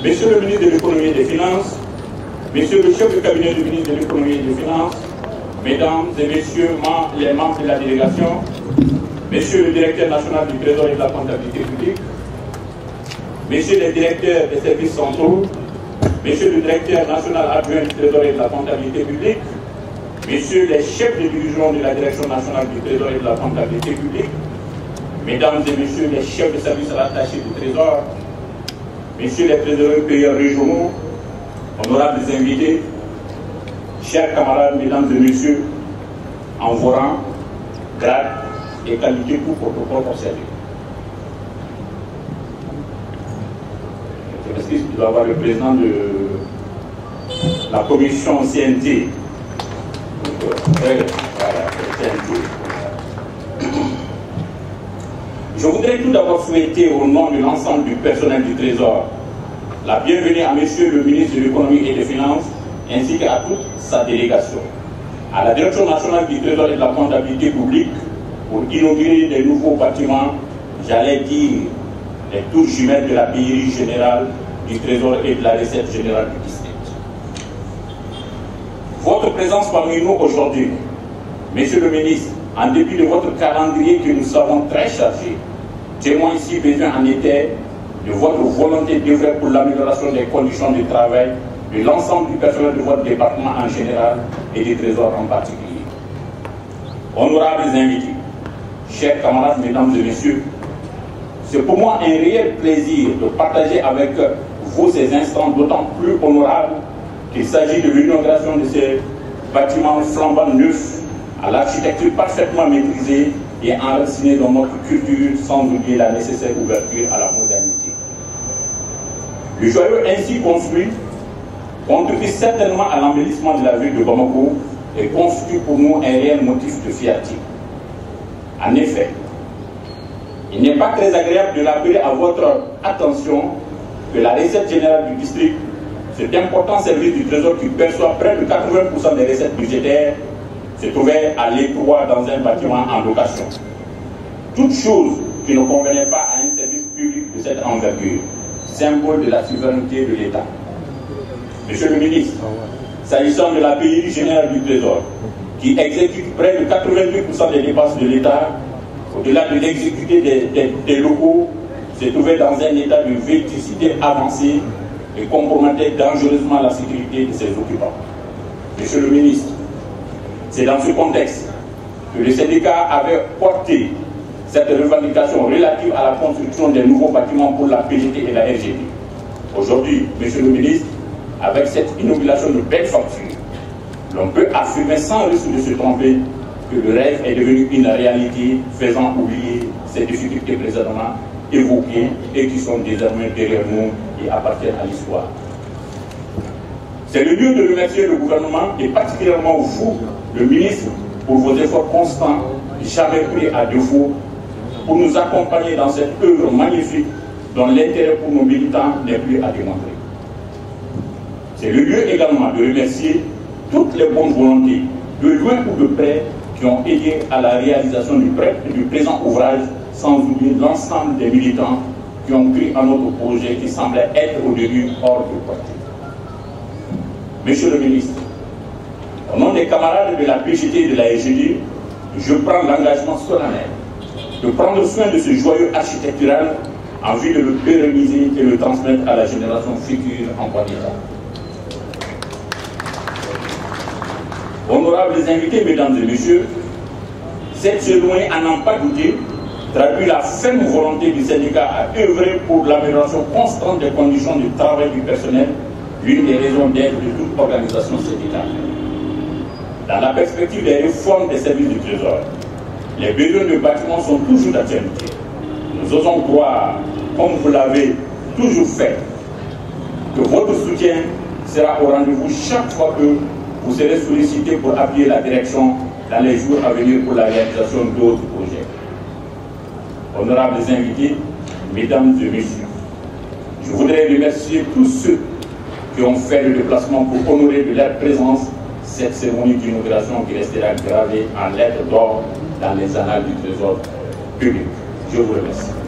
Monsieur le ministre de l'économie et des finances, Monsieur le chef de cabinet du ministre de l'économie et des finances, Mesdames et Messieurs les membres de la délégation, Monsieur le directeur national du Trésor et de la comptabilité publique, Messieurs les directeurs des services centraux, Monsieur le directeur national adjoint du Trésor et de la comptabilité publique, Messieurs les chefs de division de la direction nationale du Trésor et de la comptabilité publique, Mesdames et Messieurs les chefs de service rattachés du Trésor, Messieurs les trésoriers payeurs régionaux, honorables invités, chers camarades, Mesdames et Messieurs, en vos rangs, grades et qualités pour protocole observé. Je m'excuse, il doit y avoir le président de la commission CNT. Je voudrais tout d'abord souhaiter au nom de l'ensemble du personnel du Trésor la bienvenue à Monsieur le ministre de l'économie et des finances ainsi qu'à toute sa délégation, à la direction nationale du Trésor et de la comptabilité publique pour inaugurer des nouveaux bâtiments, j'allais dire les tours jumelles de la pillerie générale du Trésor et de la recette générale du district. Votre présence parmi nous aujourd'hui, Monsieur le ministre, en dépit de votre calendrier que nous savons très chargé, témoigne ici besoin en été de votre volonté d'œuvrer pour l'amélioration des conditions de travail de l'ensemble du personnel de votre département en général et des trésors en particulier. Honorables invités, chers camarades, Mesdames et Messieurs, c'est pour moi un réel plaisir de partager avec vous ces instants d'autant plus honorables qu'il s'agit de l'inauguration de ces bâtiments flambant neufs à l'architecture parfaitement maîtrisée et enracinée dans notre culture sans oublier la nécessaire ouverture à la modernité. Le joyau ainsi construit contribue certainement à l'embellissement de la ville de Bamako et constitue pour nous un réel motif de fierté. En effet, il n'est pas très agréable de rappeler à votre attention que la recette générale du district, cet important service du Trésor qui perçoit près de 80% des recettes budgétaires, se trouvait à l'étroit dans un bâtiment en location. Toute chose qui ne convenait pas à un service public de cette envergure, symbole de la souveraineté de l'État. Monsieur le ministre, s'agissant de la pillerie générale du Trésor, qui exécute près de 88% des dépenses de l'État, au-delà de l'exécuter des locaux, se trouvait dans un état de vétusté avancée et compromettait dangereusement la sécurité de ses occupants. Monsieur le ministre, c'est dans ce contexte que le syndicat avait porté cette revendication relative à la construction des nouveaux bâtiments pour la PGT et la RGT. Aujourd'hui, Monsieur le ministre, avec cette inauguration de belle facture, l'on peut affirmer sans risque de se tromper que le rêve est devenu une réalité, faisant oublier ces difficultés précédemment évoquées et qui sont désormais derrière nous et appartiennent à l'histoire. C'est le lieu de remercier le gouvernement et particulièrement vous, le ministre, pour vos efforts constants, jamais pris à défaut, pour nous accompagner dans cette œuvre magnifique dont l'intérêt pour nos militants n'est plus à démontrer. C'est le lieu également de remercier toutes les bonnes volontés, de loin ou de près, qui ont aidé à la réalisation du présent ouvrage, sans oublier l'ensemble des militants qui ont cru à notre projet qui semblait être au début hors de portée. Monsieur le ministre, au nom des camarades de la PGT et de la RGD, je prends l'engagement solennel de prendre soin de ce joyau architectural en vue de le pérenniser et le transmettre à la génération future en bon état. Honorables invités, Mesdames et Messieurs, cette cérémonie, à n'en pas douter, traduit la ferme volonté du syndicat à œuvrer pour l'amélioration constante des conditions de travail du personnel, l'une des raisons d'être de toute organisation syndicale. Dans la perspective des réformes des services du Trésor, les besoins de bâtiments sont toujours d'actualité. Nous osons croire, comme vous l'avez toujours fait, que votre soutien sera au rendez-vous chaque fois que vous serez sollicité pour appuyer la direction dans les jours à venir pour la réalisation d'autres projets. Honorables invités, Mesdames et Messieurs, je voudrais remercier tous ceux qui ont fait le déplacement pour honorer de leur présence cette cérémonie d'inauguration qui restera gravée en lettres d'or dans les annales du Trésor public. Je vous remercie.